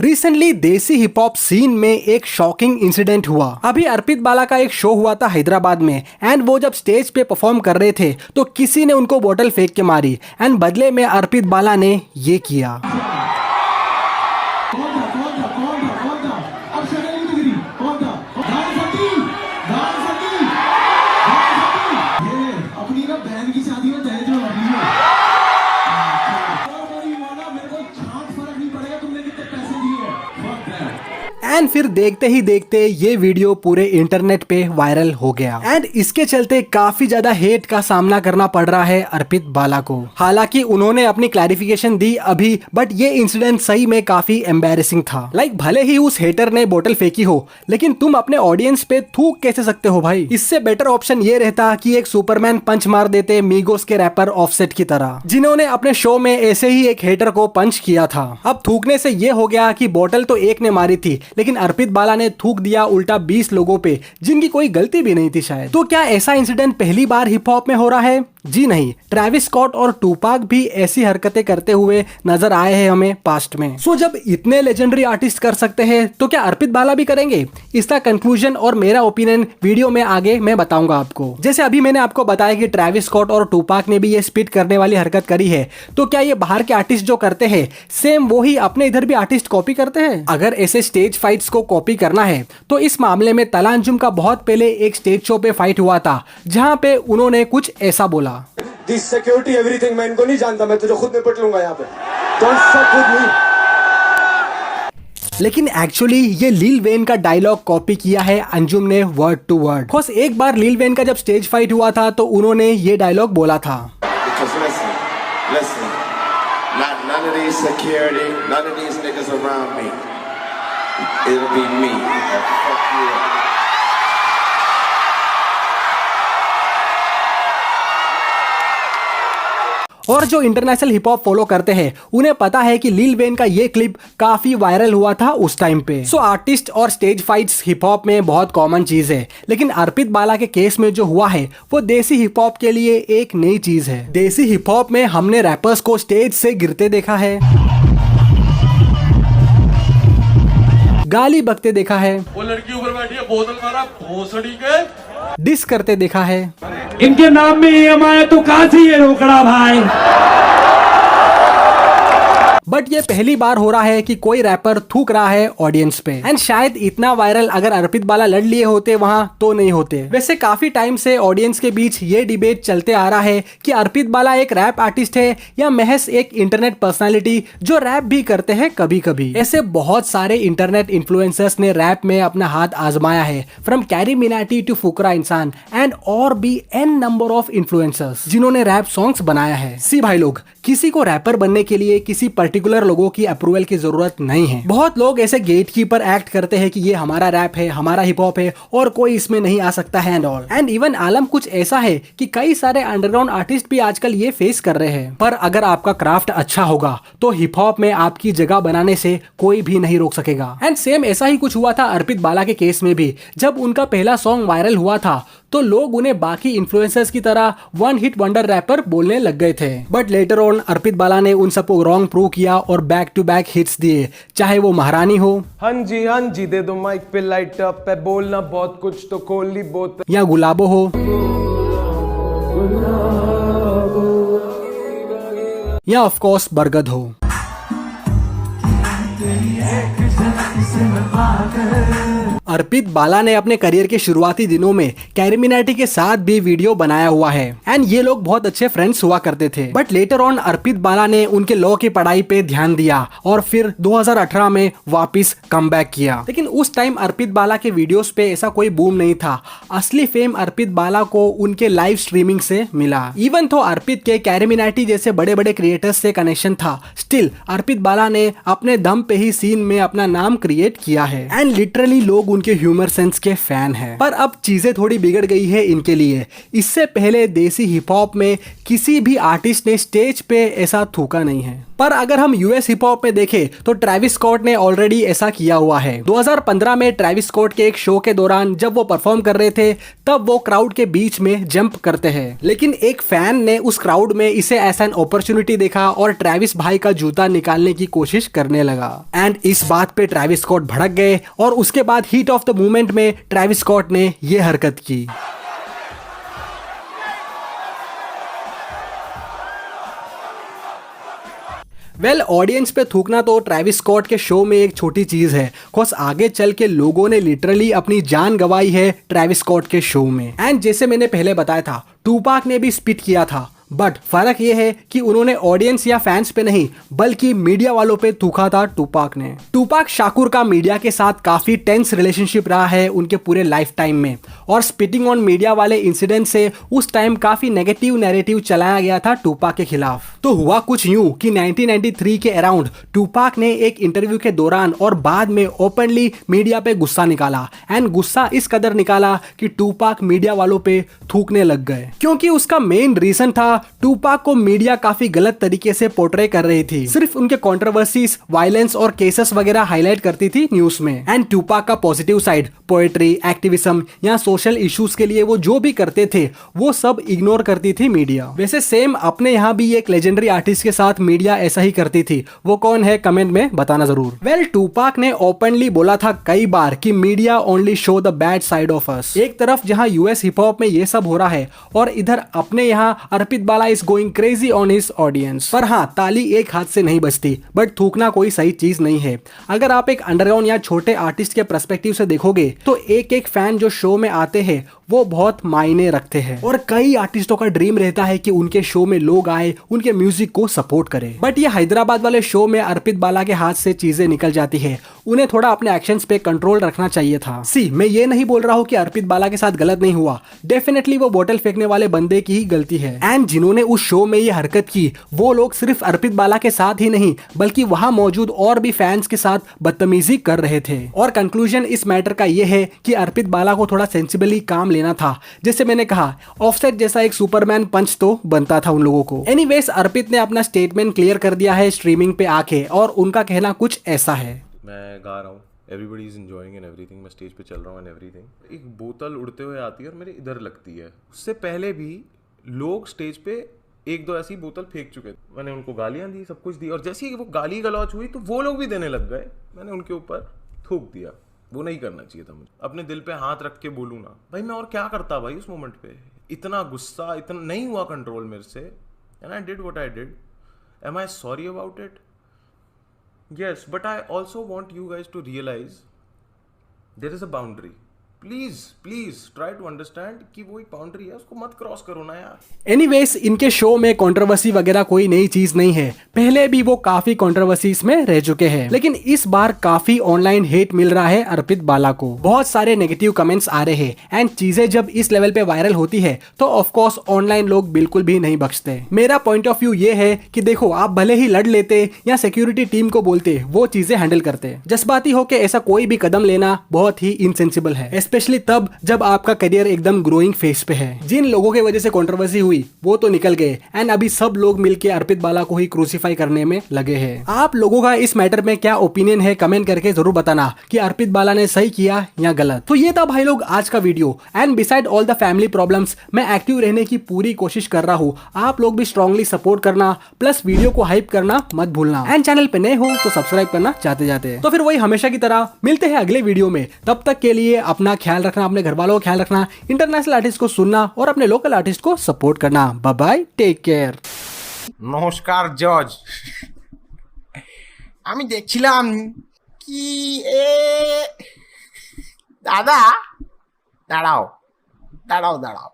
Recently देसी hip hop scene में एक शॉकिंग इंसिडेंट हुआ। अभी अर्पित बाला का एक शो हुआ था हैदराबाद में एंड वो जब स्टेज पे परफॉर्म कर रहे थे तो किसी ने उनको बोतल फेंक के मारी एंड बदले में अर्पित बाला ने ये किया। एंड फिर देखते ही देखते ये वीडियो पूरे इंटरनेट पे वायरल हो गया एंड इसके चलते काफी ज्यादा हेट का सामना करना पड़ रहा है अर्पित बाला को। हालांकि उन्होंने अपनी क्लैरिफिकेशन दी अभी, बट ये इंसिडेंट सही में काफी एम्बैरेसिंग था। लाइक भले ही उस हेटर ने बोतल फेंकी हो, लेकिन तुम अपने ऑडियंस पे थूक कैसे सकते हो भाई। इससे बेटर ऑप्शन ये रहता कि एक सुपरमैन पंच मार देते मीगोस के रैपर ऑफसेट की तरह, जिन्होंने अपने शो में ऐसे ही एक हेटर को पंच किया था। अब थूकने से ये हो गया कि बोतल तो एक ने मारी थी, लेकिन अर्पित बाला ने थूक दिया उल्टा 20 लोगों पे, जिनकी कोई गलती भी नहीं थी शायद। तो क्या ऐसा इंसिडेंट पहली बार हिप हॉप में हो रहा है? जी नहीं, ट्रेविस स्कॉट और टूपाक भी ऐसी हरकतें करते हुए नजर आए हैं हमें पास्ट में। सो जब इतने लेजेंडरी आर्टिस्ट कर सकते हैं तो क्या अर्पित बाला भी करेंगे? इसका कंक्लूजन और मेरा ओपिनियन वीडियो में आगे मैं बताऊंगा आपको। जैसे अभी मैंने आपको बताया कि ट्रेविस स्कॉट और टूपाक ने भी ये स्पिट करने वाली हरकत करी है, तो क्या ये बाहर के आर्टिस्ट जो करते हैं सेम वो ही अपने इधर भी आर्टिस्ट कॉपी करते हैं? अगर ऐसे स्टेज फाइट्स को कॉपी करना है तो इस मामले में तलांजुम का बहुत पहले एक स्टेज शो पे फाइट हुआ था, जहां पे उन्होंने कुछ ऐसा बोला। This security everything, मैं इनको नहीं जानता, मैं तुझे खुद निपट लूंगा यहाँ पे। Don't fuck with me। लेकिन एक्चुअली ये लील वेन का डायलॉग कॉपी किया है अंजुम ने वर्ड टू वर्ड। बस एक बार लील वेन का जब स्टेज फाइट हुआ था तो उन्होंने ये डायलॉग बोला था। Listen, none of these security, none of these niggas around me. It'll be me. Fuck you up. और जो इंटरनेशनल हिप हॉप फॉलो करते हैं उन्हें पता है कि लील वेन का ये क्लिप काफी वायरल हुआ था उस टाइम पे। सो आर्टिस्ट और स्टेज फाइट्स हिप हॉप में बहुत कॉमन चीज है, लेकिन अर्पित बाला के केस में जो हुआ है वो देसी हिप हॉप के लिए एक नई चीज है। देसी हिप हॉप में हमने रैपर्स को स्टेज से गिरते देखा है, गाली बकते देखा है, वो लड़की ऊपर बैठी है बोतल मारा भोसड़ी के डिस करते देखा है। इनके नाम में EMI तो कहां से ये रोकड़ा भाई। बट ये पहली बार हो रहा है कि कोई रैपर थूक रहा है ऑडियंस पे एंड शायद इतना वायरल अगर अर्पित बाला लड़ लिए होते वहां तो नहीं होते। वैसे काफी टाइम से ऑडियंस के बीच ये डिबेट चलते आ रहा है कि अर्पित बाला एक रैप आर्टिस्ट है या महज एक इंटरनेट पर्सनालिटी जो रैप भी करते हैं कभी कभी। ऐसे बहुत सारे इंटरनेट इन्फ्लुएंसर्स ने रैप में अपना हाथ आजमाया है, फ्रॉम कैरी मिनाटी टू फुकरा इंसान एंड और भी एन नंबर ऑफ इन्फ्लुएंसर्स जिन्होंने रैप सॉन्ग्स बनाया है। सी भाई लोग, किसी को रैपर बनने के लिए किसी पर्टिकुलर लोगों की अप्रूवल की जरूरत नहीं है। बहुत लोग ऐसे गेटकीपर एक्ट करते हैं कि ये हमारा रैप है, हमारा हिप हॉप है और कोई इसमें नहीं आ सकता है एंड ऑल। एंड इवन आलम कुछ ऐसा है कि कई सारे अंडरग्राउंड आर्टिस्ट भी आजकल ये फेस कर रहे हैं। पर अगर आपका क्राफ्ट अच्छा होगा तो हिप हॉप में आपकी जगह बनाने से कोई भी नहीं रोक सकेगा। एंड सेम ऐसा ही कुछ हुआ था अर्पित बाला के केस में भी। जब उनका पहला सॉन्ग वायरल हुआ था तो लोग उन्हें बाकी इन्फ्लुएंसर्स की तरह वन हिट वंडर रैपर बोलने लग गए थे। बट लेटर ऑन अर्पित बाला ने उन सबको रॉन्ग प्रूव किया और बैक टू बैक हिट्स दिए, चाहे वो महारानी हो, हाँ जी दे दो माइक पे लाइट अप पे बोलना बहुत कुछ तो कोली बोतल, या गुलाबो हो, या ऑफ कोर्स बरगद हो। अर्पित बाला ने अपने करियर के शुरुआती दिनों में कैरी मिनाटी के साथ भी वीडियो बनाया हुआ है एंड ये लोग बहुत अच्छे फ्रेंड्स हुआ करते थे। बट लेटर ऑन अर्पित बाला ने उनके लॉ की पढ़ाई पे ध्यान दिया और फिर 2018 में वापस कमबैक किया। लेकिन उस टाइम अर्पित बाला के वीडियोस पे ऐसा कोई बूम नहीं था। असली फेम अर्पित बाला को उनके लाइव स्ट्रीमिंग से मिला। इवन तो अर्पित के कैरी मिनाटी जैसे बड़े बड़े क्रिएटर्स से कनेक्शन था, स्टिल अर्पित बाला ने अपने दम पे ही सीन में अपना नाम क्रिएट किया है एंड लिटरली लोग इनके ह्यूमर सेंस के फैन हैं। पर अब चीजें थोड़ी बिगड़ गई है इनके लिए। इससे पहले देसी हिप हॉप में किसी भी आर्टिस्ट ने स्टेज पे ऐसा थूका नहीं है। पर अगर हम यूएस हिप हॉप में देखें तो ट्रेविस स्कॉट ने ऑलरेडी ऐसा किया हुआ है। 2015 में ट्रेविस स्कॉट के एक शो के दौरान जब वो परफॉर्म कर रहे थे तब वो क्राउड के बीच में जंप करते हैं, लेकिन एक फैन ने उस क्राउड में इसे ऐसा एन अपॉर्चुनिटी देखा और ट्रेविस भाई का जूता निकालने की कोशिश करने लगा। एंड इस बात पे ट्रेविस स्कॉट भड़क गए और उसके बाद हीट ऑफ द मोमेंट में ट्रेविस स्कॉट ने ये हरकत की। ऑडियंस पे थूकना तो ट्रेविस स्कॉट के शो में एक छोटी चीज है, बिकॉज आगे चल के लोगों ने लिटरली अपनी जान गंवाई है ट्रेविस स्कॉट के शो में। एंड जैसे मैंने पहले बताया था, टूपाक ने भी स्पिट किया था, बट फर्क यह है कि उन्होंने ऑडियंस या फैंस पे नहीं बल्कि मीडिया वालों पे थूका था टूपाक ने। टूपाक शाकुर का मीडिया के साथ काफी टेंस रिलेशनशिप रहा है उनके पूरे लाइफ टाइम में, और स्पिटिंग ऑन मीडिया वाले इंसिडेंट से उस टाइम काफी नेगेटिव नैरेटिव चलाया गया था टूपाक के खिलाफ। तो हुआ कुछ यूं कि 1993 के अराउंड टूपाक ने एक इंटरव्यू के दौरान और बाद में ओपनली मीडिया पे गुस्सा निकाला। एंड गुस्सा इस कदर निकाला कि टूपाक मीडिया वालों पे थूकने लग गए, क्योंकि उसका मेन रीजन था टूपाक को मीडिया काफी गलत तरीके से पोर्ट्रे कर रही थी। सिर्फ उनके कंट्रोवर्सीज, वायलेंस और केसेस वगैरह हाईलाइट करती थी न्यूज में। एंड टूपाक का पॉजिटिव साइड, पोएट्री, एक्टिविज्म या सोशल इश्यूज के लिए वो जो भी करते थे वो सब इग्नोर करती थी मीडिया। वैसे सेम अपने यहाँ भी एक लेजेंडरी आर्टिस्ट के साथ मीडिया ऐसा ही करती थी। वो कौन है कमेंट में बताना जरूर। टूपाक ने ओपनली बोला था कई बार कि media only show the bad side of us. एक तरफ जहाँ यूएस हिप हॉप में ये सब हो रहा है और इधर अपने यहाँ Arpit Bala is going crazy on his audience. पर हाँ, ताली एक हाथ से नहीं बजती, बट थूकना कोई सही चीज नहीं है। अगर आप एक अंडरग्राउंड या छोटे आर्टिस्ट के पर्सपेक्टिव से देखोगे तो एक एक फैन जो शो में आते हैं वो बहुत मायने रखते हैं, और कई आर्टिस्टों का ड्रीम रहता है कि उनके शो में लोग आए, उनके म्यूजिक को सपोर्ट करें। बट ये हैदराबाद वाले शो में अर्पित बाला के हाथ से चीजें निकल जाती है। उन्हें थोड़ा अपने एक्शंस पे कंट्रोल रखना चाहिए था। मैं ये नहीं बोल रहा हूँ कि अर्पित बाला के साथ गलत नहीं हुआ, डेफिनेटली वो बोतल फेंकने वाले बंदे की ही गलती है। एंड जिन्होंने उस शो में ये हरकत की वो लोग सिर्फ अर्पित बाला के साथ ही नहीं बल्कि वहां मौजूद और भी फैंस के साथ बदतमीजी कर रहे थे। और कंक्लूजन इस मैटर का ये है कि अर्पित बाला को थोड़ा सेंसिबली काम लेना था। जैसे मैंने कहा, ऑफसेट जैसा एक सुपरमैन पंच तो बनता था उन लोगों को। एनीवेज, अर्पित ने अपना स्टेटमेंट क्लियर कर दिया है स्ट्रीमिंग पे आके, और उनका कहना कुछ ऐसा है। मैं गा रहा हूँ, everybody is enjoying and everything, मैं स्टेज पे चल रहा हूँ एंड एवरीथिंग। एक बोतल उड़ते हुए आती है और मेरे इधर लगती है। उससे पहले भी लोग स्टेज पे एक दो ऐसी बोतल फेंक चुके थे। मैंने उनको गालियाँ दी, सब कुछ दी, और जैसे ही वो गाली गलौच हुई तो वो लोग भी देने लग गए। मैंने उनके ऊपर थूक दिया। वो नहीं करना चाहिए था मुझे। अपने दिल पे हाथ रख के बोलूँ ना भाई, मैं और क्या करता भाई उस मोमेंट पे। इतना गुस्सा, इतना नहीं हुआ कंट्रोल मेरे से, and I did what I did. Am I sorry about it? Yes, but I also want you guys to realize there is a boundary. Please try to understand कि वो एक बाउंड्री है, उसको मत क्रॉस करो ना यार। एनीवेज, इनके शो में कंट्रोवर्सी वगैरह कोई नई चीज नहीं है। पहले भी वो काफी कंट्रोवर्सीज में रह चुके हैं, लेकिन इस बार काफी ऑनलाइन हेट मिल रहा है अर्पित बाला को। बहुत सारे नेगेटिव कमेंट्स आ रहे हैं, एंड चीजें जब इस लेवल पे वायरल होती है तो ऑफकोर्स ऑनलाइन लोग बिल्कुल भी नहीं बख्शते। मेरा पॉइंट ऑफ व्यू ये है कि देखो, आप भले ही लड़ लेते या सिक्योरिटी टीम को बोलते, वो चीजें हैंडल करते। जज्बाती होकर ऐसा कोई भी कदम लेना बहुत ही इनसेंसिबल है, स्पेशली तब जब आपका करियर एकदम ग्रोइंग फेज पे है। जिन लोगों की वजह से कंट्रोवर्सी हुई वो तो निकल गए, एंड अभी सब लोग मिलके अर्पित बाला को ही क्रूसीफाई करने में लगे हैं। आप लोगों का इस मैटर में क्या ओपिनियन है कमेंट करके जरूर बताना कि अर्पित बाला ने सही किया या गलत। तो ये था भाई लोग आज का video, and beside all the family problems मैं एक्टिव रहने की पूरी कोशिश कर रहा हूँ। आप लोग भी स्ट्रांगली सपोर्ट करना, प्लस वीडियो को हाइप करना मत भूलना, एंड चैनल पे नए हो तो सब्सक्राइब करना जाते जाते। तो फिर वही हमेशा की तरह मिलते हैं अगले वीडियो में। तब तक के लिए अपना ख्याल रखना, अपने घर वालों का ख्याल रखना, इंटरनेशनल आर्टिस्ट को सुनना और अपने लोकल आर्टिस्ट को सपोर्ट करना। Bye bye, take care. নমস্কার জজ, আমি দেখছিলাম কি দাদা দাঁড়াও দাঁড়াও দাঁড়াও